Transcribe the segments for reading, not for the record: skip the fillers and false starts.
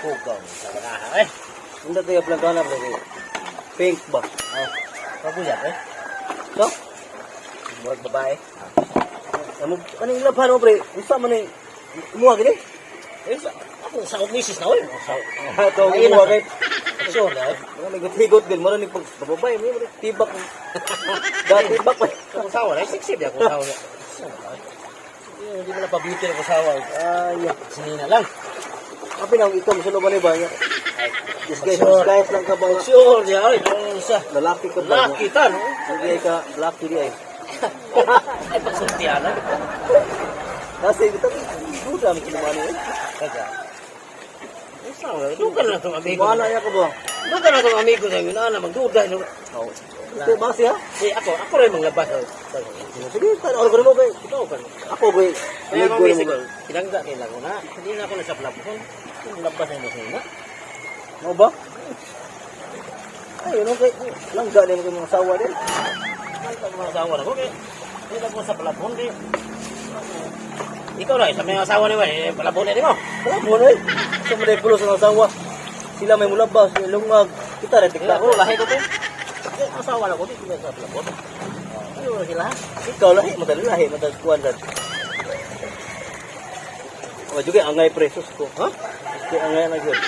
Pugaw sa kanaha eh. Hindi tayo plagana ba? Pink ba? Pabuyat eh. So? Murag babae. Ano yung labahan mo, pre? Isa man yung imuha gini? Eh, ako sa misis na oy. Ito, imuha kay. Sure na eh. Mga may higot din, marami pag bababay, may tibak. Dati tibak pa. Sa kusawa na, sexy di ako kusawa. Hindi mo na pa-beauty na kusawa. Yeah. Sinina lang. Apa na ikaw mo sa luban ni ba? Disguise lang ka ba? Sure di ay. Ang isa. Lalaki ka ba? Laki ta no. Hindi ka lucky di ay. Ay pagsultihan na. Kasi ito, duda mo kinuha niya. Kaga. Duga na itong amigo. Wala niya ka ba? Duga na itong amigo na yun. Ana, magduda. Ito, basi ha? Eh, ako rin manglabas. Sige, organ mo ba? Ikaw ba? Ako ba? Kaya Ligo mamisig, mo ba? kinangga nila ko na. Hindi na ako nasa plapon. Yung labas na yung masina. Mo ba? Ay, yun okay. Langga din ko mga sawa din. Ang mga asawa na ko. Hindi na ko sa plapon. Ikaw na, sa mga asawa niyo eh. Plapon na mo. Wala mo na eh. Sa mga pulos ng asawa. Sila may mulabas, may lungag. Kita rin, tikla Ako, lahi ko to. Ang asawa na ko, hindi ko sa plapon. Ano na sila? Ikaw lahi, madali, madali kuwan dad. O, juga angay presos ko. Ha? Kaya angay na yun.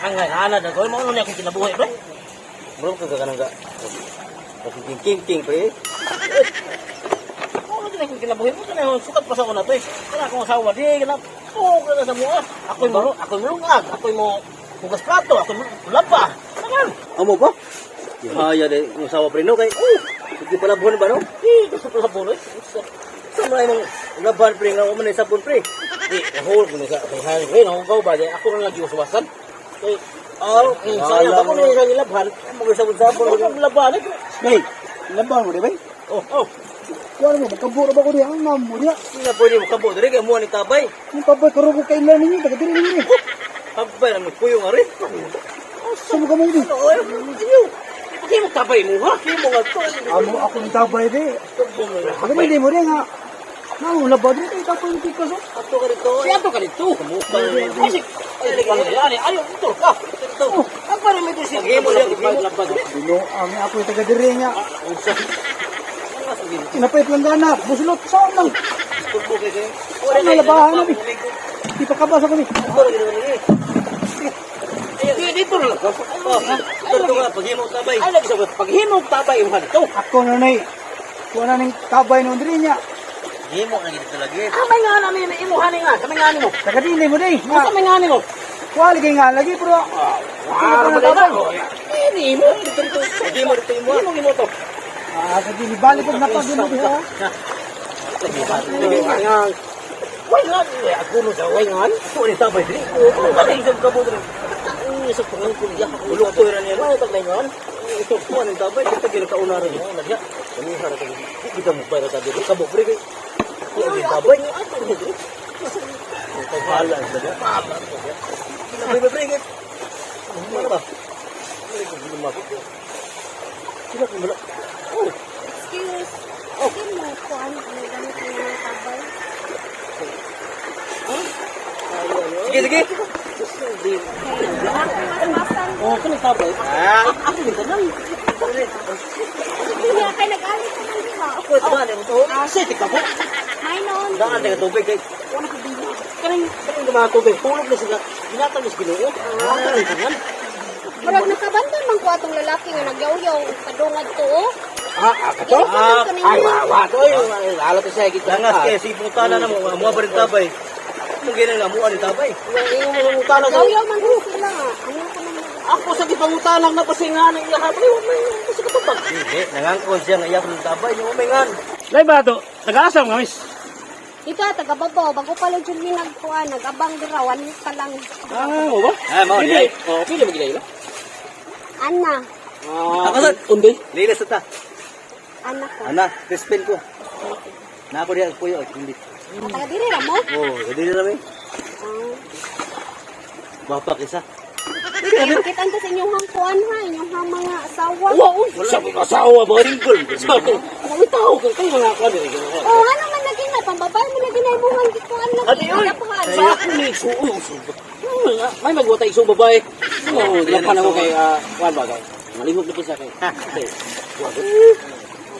Ang nga, na ko. Mga niya akong kinabuhay, bro. Belum ka kanang ga. Kasi king pre. Ano din akong kinabuhay mo? Kaya sukat pa sa una to eh. Kaya akong asawa, di ka na. Oo, ka na sa mga. Ako'y malungag. Ako'y mo hugas plato. Ako'y laba. Tagal. Amo ba? Haya de yung sawa pre no kay. Hindi pala buwan ba no? Gusto ko sa puno eh. Sa mga imong laban pre nga man sa sabon pre. Di, nahul ko na sa aking hari. Ngayon, akong gaw ba? Ako na lang giuswasan. Eh, sayang. Ako na yung ilabhan. Mo sabon sabon. Ako ang laban eh. Bay, laban mo de bay. Oh. Kuha mo, magkaburo ba ko diya? Ang namu mo diya. Sina pwede mo kabo dire kay mo ni tabay. Yung kabay, karugo kay ilan ninyo, taga diri ninyo. Tabay na magpuyo nga rin. Saan ka mo di? Oy, iyo. Pati mo tabay mo ha? Hindi mo nga to. Amo ako ng tabay di. Aga hindi mo diya nga. Nang labad rin kayo tapos yung tikas o. Ato ka dito. Siya to ka dito. Kasi, ayaw, ito ka. Ito. Ang parang may disi. Pag-imo diya, pag-labad. Dino, ami ako yung taga diri nga. Kinapait lang gana, busulot, saan lang? Turbo kay kay. Ano nalabahan na di? Di pa kabasa ko di. Ora gid ni. Dito na lang. Ito ka pag-imo tabay. Ay, lagi sa paghimog tabay yung halito. Ako na nay. Kuha na ng tabay nung diri niya. Himo na gid lagi. Kamay nga namin, imuhanin nga. Kamay nga mo. Taga dili mo di. Gusto kamay nga mo. Kuha lagi nga lagi pero. Para mo na. Ini mo. Himo dito imo. Himog mo to. Sa dili balik ko napagin mo diha. Why not? Ako no sa why not? Ko ni tabay diri. Bakit isang kabo dito? Ang isang pangalan ko niya. Ulo to ra niya. Ano taglay ngon? Ito ko ni tabay kita gid ka una rin. Nagya. Kami hara ka. Kita mo para ta diri kabo pre kay. Ko ni tabay. Ito hala sa. Pre pre kay. Ano ba? Ano ko lumakot. Sila ko mala. Excuse. Okay mo ko ano ganito yung tabay. Sige. Oh, kani tabay. Ako din tanan. Kaya kay nag-alis ka lang di ba? Ako ito ano to. Sige ka po. May noon. Daan nga tubig kay. Wala ko din. Kaning mga tubig. Tulog na sila. Ginatagos Ginoo. Ano tanan? Marag nakabantan man ko atong lalaki nga nagyaw-yaw kadungad to. Ato? Ay, wawa to. Alat siya kita. Dangas kay si putana na mo mo pa rin tabay. Kung ganyan nga mo ani tabay. Yung mga utanang. Nagyaw-yaw man ko sila nga. Ano ko naman. Ako sa gipangutanang na pasingan iya ha. Kasi katubag. Hindi, nangangko siya nga iyak ng tabay yung umingan. Lay ba to? Nag-asam nga miss. Dito taga babaw bago pa lang jud nagkuan nagabang dirawan pa lang. Mo ba? Mao Pili. Oh, pili mo gilay la. Ana, Ako sa undi. lilis ta. anak ko. Ana, crispin ko. Na ako diya puyo hindi. Taga diri ra mo? Oh, hindi na mi. Bapak isa. Kita to sa inyong hangkuan ha, inyong mga asawa. Wow, sabi mo asawa ba ringgol? Sabi, kami tao kung kayo mga kami. Oh, ano man lagi na pambabae mo lagi na imuhang gikuan lang. Ate, oy! Kaya ako ni suo. May magwatay isang babae. Lapan ako kay Juan ba kay. Malihog na siya kay. Okay.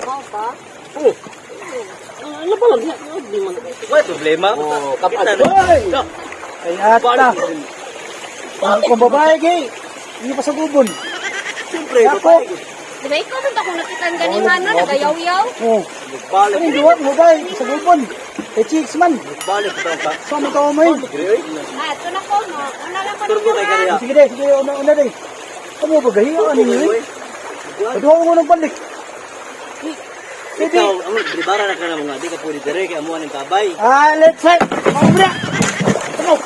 Mau pa? Ano pa lang niya? Di man. May problema. Oh, kapat. Hoy! Ay ata. Kung babae kay, hindi pa sa gubon. Siyempre, Ako. Di ba ikaw nung ako nakita ang ganihan na, nagayaw-yaw? Oh. balik. Ano duwa babae sa gubon? Kay chicks man. Balik ka ka. Sa mo ka mo. Ah, ito na ko, no? Una lang pa Turbo kay kariya. Sige deh, sige una deh. Kamu ba gahiya ka ninyo? Aduha mo nang balik. Ikaw, ang libara na ka na mga, di ka pwede dire kay amuan ng kabay. Ah, let's say. Mabra. Come on.